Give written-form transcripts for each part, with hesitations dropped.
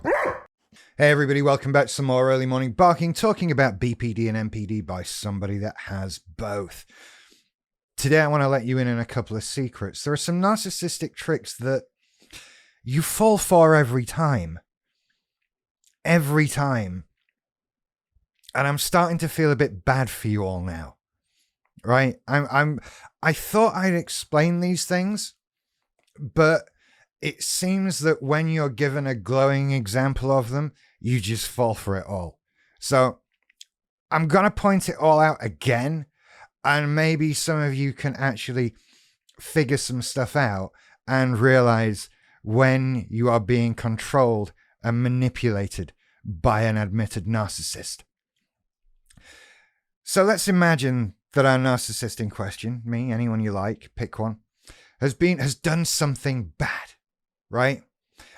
Hey everybody, welcome back to some more early morning barking, talking about BPD and MPD by somebody that has both. Today I want to let you in on a couple of secrets. There are some narcissistic tricks that you fall for every time. Every time. And I'm starting to feel a bit bad for you all now. Right? I thought I'd explain these things, but it seems that when you're given a glowing example of them, you just fall for it all. So I'm going to point it all out again, and maybe some of you can actually figure some stuff out and realize when you are being controlled and manipulated by an admitted narcissist. So let's imagine that our narcissist in question, me, anyone you like, pick one, has done something bad. Right?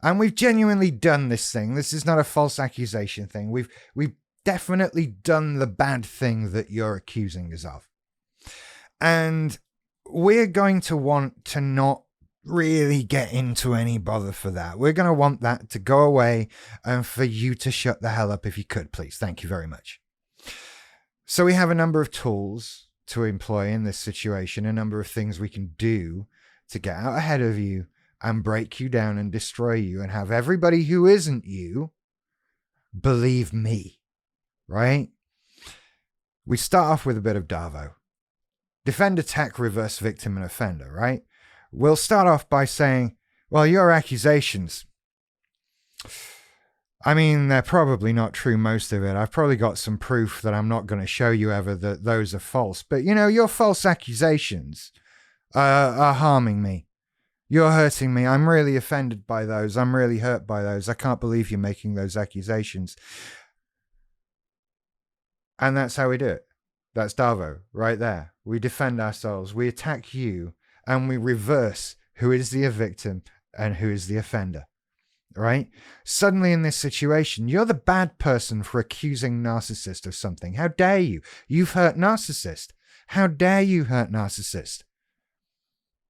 And we've genuinely done this thing. This is not a false accusation thing. We've definitely done the bad thing that you're accusing us of. And we're going to want to not really get into any bother for that. We're going to want that to go away and for you to shut the hell up if you could, please. Thank you very much. So we have a number of tools to employ in this situation, a number of things we can do to get out ahead of you and break you down and destroy you and have everybody who isn't you believe me, right? We start off with a bit of DAVO. Defend, attack, reverse, victim, and offender, right? We'll start off by saying, well, your accusations, I mean, they're probably not true, most of it. I've probably got some proof that I'm not going to show you ever that those are false. But, you know, your false accusations are harming me. You're hurting me. I'm really offended by those. I'm really hurt by those. I can't believe you're making those accusations. And that's how we do it. That's DAVO right there. We defend ourselves. We attack you and we reverse who is the victim and who is the offender. Right? Suddenly in this situation, you're the bad person for accusing Narcissist of something. How dare you? You've hurt Narcissist. How dare you hurt Narcissist?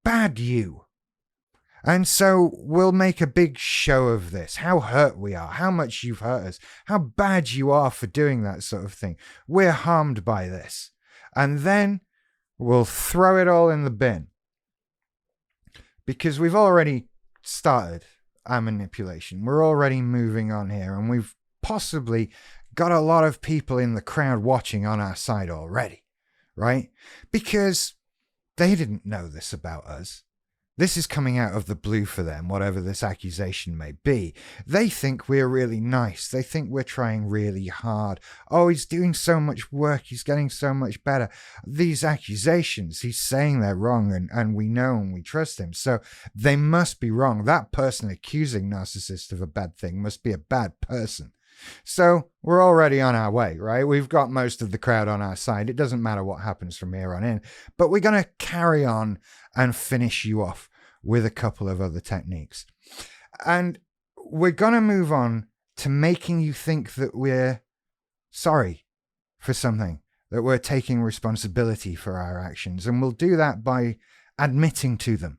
Bad you. And so we'll make a big show of this, how hurt we are, how much you've hurt us, how bad you are for doing that sort of thing. We're harmed by this. And then we'll throw it all in the bin. Because we've already started our manipulation. We're already moving on here, and we've possibly got a lot of people in the crowd watching on our side already, right? Because they didn't know this about us. This is coming out of the blue for them, whatever this accusation may be. They think we're really nice. They think we're trying really hard. Oh, he's doing so much work. He's getting so much better. These accusations, he's saying they're wrong, and we know and we trust him. So they must be wrong. That person accusing Narcissist of a bad thing must be a bad person. So we're already on our way, right? We've got most of the crowd on our side. It doesn't matter what happens from here on in, but we're going to carry on and finish you off with a couple of other techniques. And we're going to move on to making you think that we're sorry for something, that we're taking responsibility for our actions. And we'll do that by admitting to them.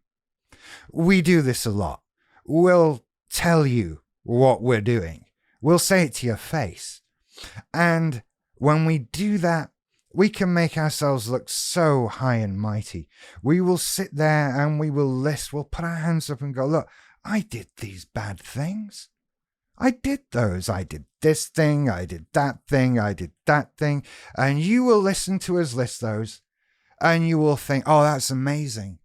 We do this a lot. We'll tell you what we're doing. We'll say it to your face. And when we do that, we can make ourselves look so high and mighty. We will sit there and we will list. We'll put our hands up and go, look, I did these bad things. I did those. I did this thing. I did that thing. I did that thing. And you will listen to us list those. And you will think, oh, that's amazing.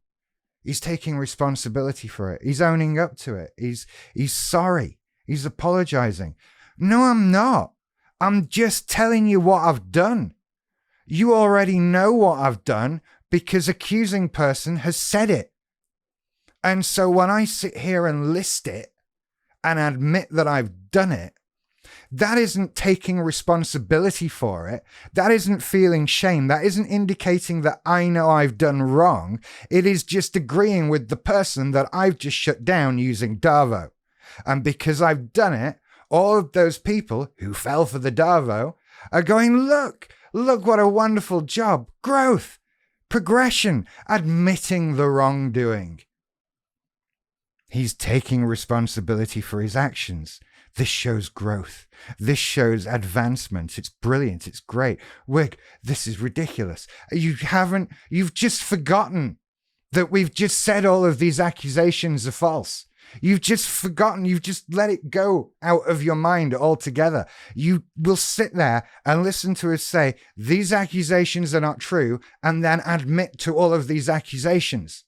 He's taking responsibility for it. He's owning up to it. He's sorry. He's apologizing. No, I'm not. I'm just telling you what I've done. You already know what I've done because accusing person has said it. And so when I sit here and list it and admit that I've done it, that isn't taking responsibility for it. That isn't feeling shame. That isn't indicating that I know I've done wrong. It is just agreeing with the person that I've just shut down using DAVO. And because I've done it, all of those people who fell for the DAVO are going, look what a wonderful job. Growth, progression, admitting the wrongdoing. He's taking responsibility for his actions. This shows growth. This shows advancement. It's brilliant. It's great. This is ridiculous. You've just forgotten that we've just said all of these accusations are false. You've just forgotten. You've just let it go out of your mind altogether. You will sit there and listen to us say, these accusations are not true, and then admit to all of these accusations.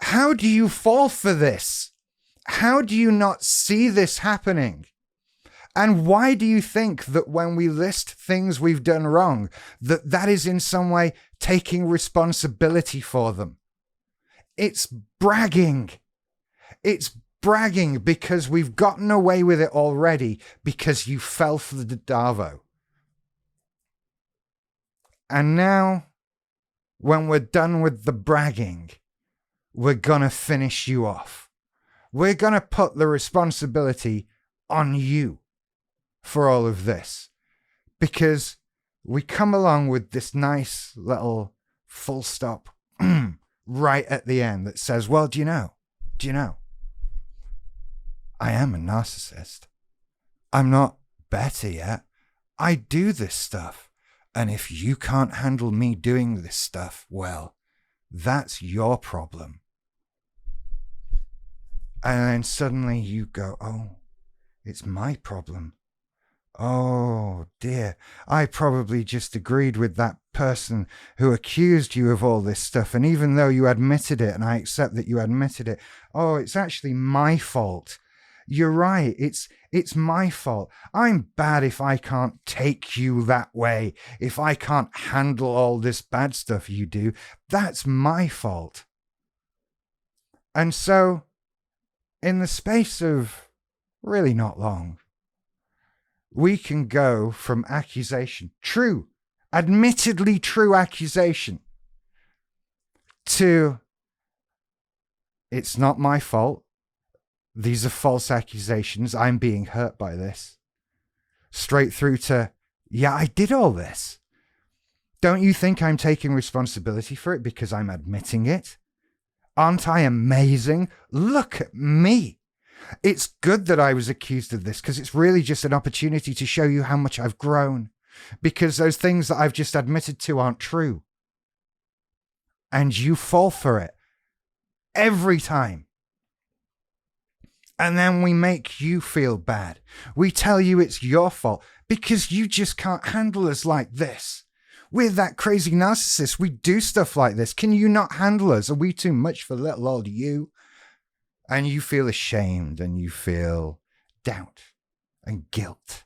How do you fall for this? How do you not see this happening? And why do you think that when we list things we've done wrong, that is in some way taking responsibility for them? It's bragging. It's bragging because we've gotten away with it already because you fell for the DAVO. And now, when we're done with the bragging, we're gonna finish you off. We're going to put the responsibility on you for all of this, because we come along with this nice little full stop right at the end that says, well, do you know, I am a narcissist. I'm not better yet. I do this stuff. And if you can't handle me doing this stuff, well, that's your problem. And then suddenly you go, oh, it's my problem. Oh dear, I probably just agreed with that person who accused you of all this stuff. And even though you admitted it, and I accept that you admitted it, oh, it's actually my fault. You're right, it's my fault. I'm bad if I can't take you that way. If I can't handle all this bad stuff you do, that's my fault. And so, in the space of really not long, we can go from accusation, true, admittedly true accusation, to it's not my fault. These are false accusations. I'm being hurt by this. Straight through to, yeah, I did all this. Don't you think I'm taking responsibility for it because I'm admitting it? Aren't I amazing? Look at me. It's good that I was accused of this because it's really just an opportunity to show you how much I've grown, because those things that I've just admitted to aren't true. And you fall for it every time. And then we make you feel bad. We tell you it's your fault because you just can't handle us like this. We're that crazy narcissist. We do stuff like this. Can you not handle us? Are we too much for little old you? And you feel ashamed and you feel doubt and guilt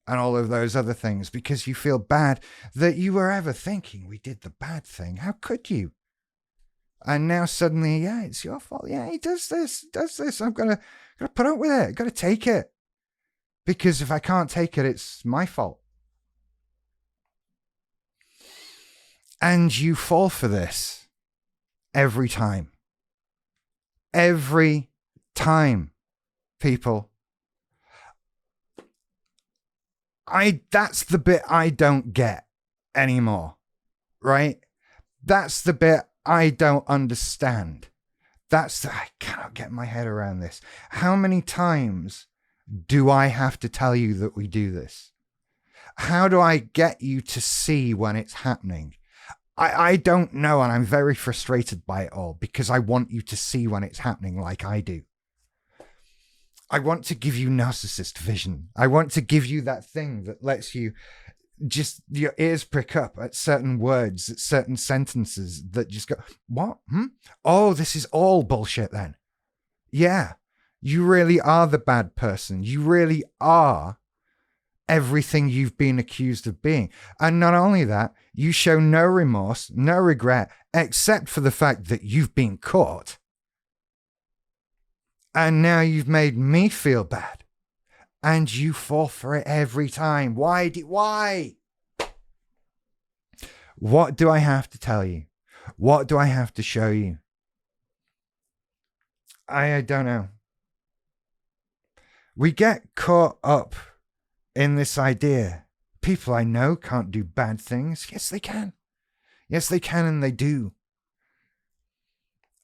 and all of those other things because you feel bad that you were ever thinking we did the bad thing. How could you? And now suddenly, yeah, it's your fault. Yeah, he does this. I'm gonna put up with it. Gotta take it. Because if I can't take it, it's my fault. And you fall for this every time. Every time, people. That's the bit I don't get anymore, right? That's the bit I don't understand. I cannot get my head around this. How many times do I have to tell you that we do this? How do I get you to see when it's happening? I don't know, and I'm very frustrated by it all because I want you to see when it's happening like I do. I want to give you narcissist vision. I want to give you that thing that lets you just, your ears prick up at certain words, at certain sentences that just go, what? Oh, this is all bullshit then. Yeah, you really are the bad person. You really are everything you've been accused of being. And not only that, you show no remorse, no regret, except for the fact that you've been caught. And now you've made me feel bad. And you fall for it every time. Why? What do I have to tell you? What do I have to show you? I don't know. We get caught up in this idea. People I know can't do bad things. Yes, they can. Yes, they can, and they do.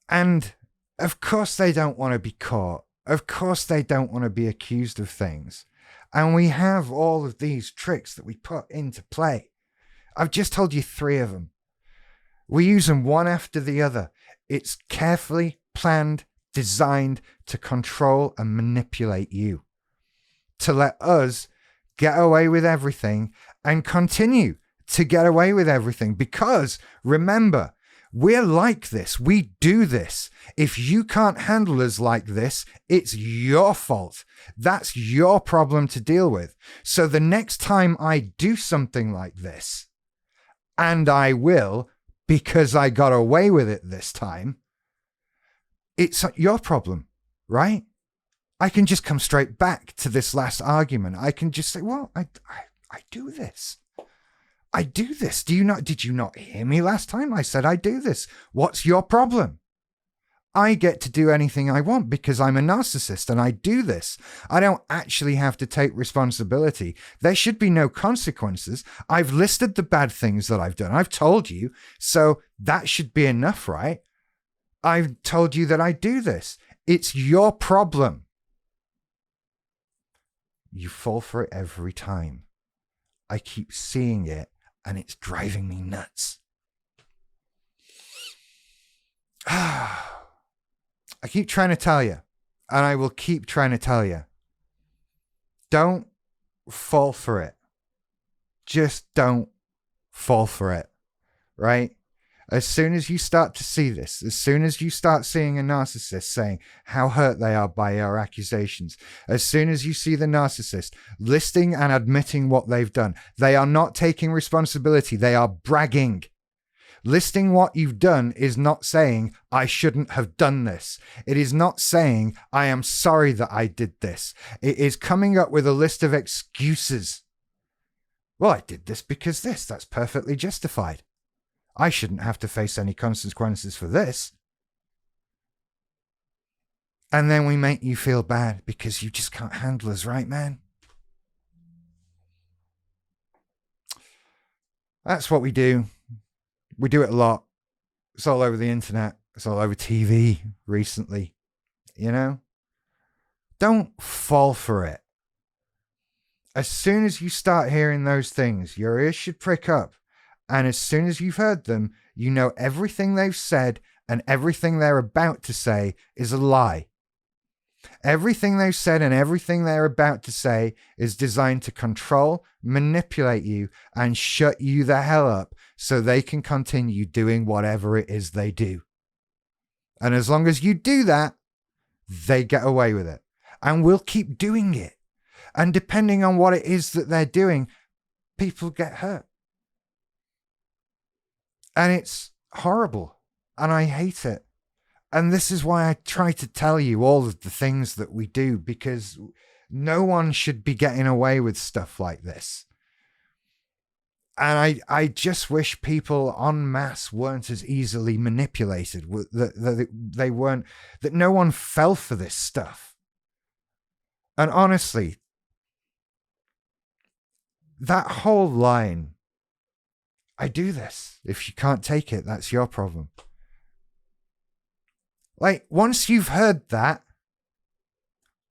And of course they don't want to be caught Of course they don't want to be accused of things. And we have all of these tricks that we put into play. I've just told you 3 of them. We use them one after the other. It's carefully planned, designed to control and manipulate you, to let us get away with everything and continue to get away with everything. Because remember, we're like this. We do this. If you can't handle us like this, it's your fault. That's your problem to deal with. So the next time I do something like this, and I will, because I got away with it this time, it's your problem, right? I can just come straight back to this last argument. I can just say, well, I do this. I do this. Did you not hear me last time? I said I do this. What's your problem? I get to do anything I want because I'm a narcissist and I do this. I don't actually have to take responsibility. There should be no consequences. I've listed the bad things that I've done. I've told you. So that should be enough, right? I've told you that I do this. It's your problem. You fall for it every time. I keep seeing it and it's driving me nuts. I keep trying to tell you, and I will keep trying to tell you, don't fall for it. Just don't fall for it, right? As soon as you start to see this, as soon as you start seeing a narcissist saying how hurt they are by your accusations, as soon as you see the narcissist listing and admitting what they've done, they are not taking responsibility. They are bragging. Listing what you've done is not saying, I shouldn't have done this. It is not saying, I am sorry that I did this. It is coming up with a list of excuses. Well, I did this because that's perfectly justified. I shouldn't have to face any consequences for this. And then we make you feel bad because you just can't handle us, right, man? That's what we do. We do it a lot. It's all over the internet. It's all over TV recently. You know? Don't fall for it. As soon as you start hearing those things, your ears should prick up. And as soon as you've heard them, you know everything they've said and everything they're about to say is a lie. Everything they've said and everything they're about to say is designed to control, manipulate you, and shut you the hell up so they can continue doing whatever it is they do. And as long as you do that, they get away with it. And we'll keep doing it. And depending on what it is that they're doing, people get hurt. And it's horrible. And I hate it. And this is why I try to tell you all of the things that we do, because no one should be getting away with stuff like this. And I just wish people en masse weren't as easily manipulated, that no one fell for this stuff. And honestly, that whole line, I do this. If you can't take it, that's your problem. Like, once you've heard that,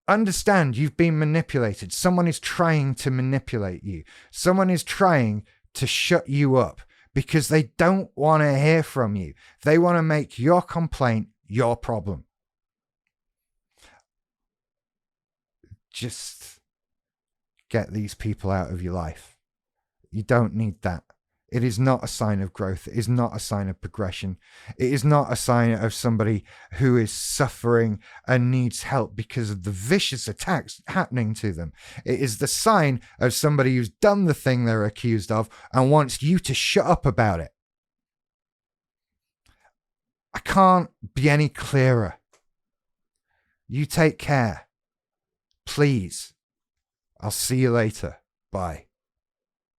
understand you've been manipulated. Someone is trying to manipulate you. Someone is trying to shut you up because they don't want to hear from you. They want to make your complaint your problem. Just get these people out of your life. You don't need that. It is not a sign of growth. It is not a sign of progression. It is not a sign of somebody who is suffering and needs help because of the vicious attacks happening to them. It is the sign of somebody who's done the thing they're accused of and wants you to shut up about it. I can't be any clearer. You take care. Please. I'll see you later. Bye.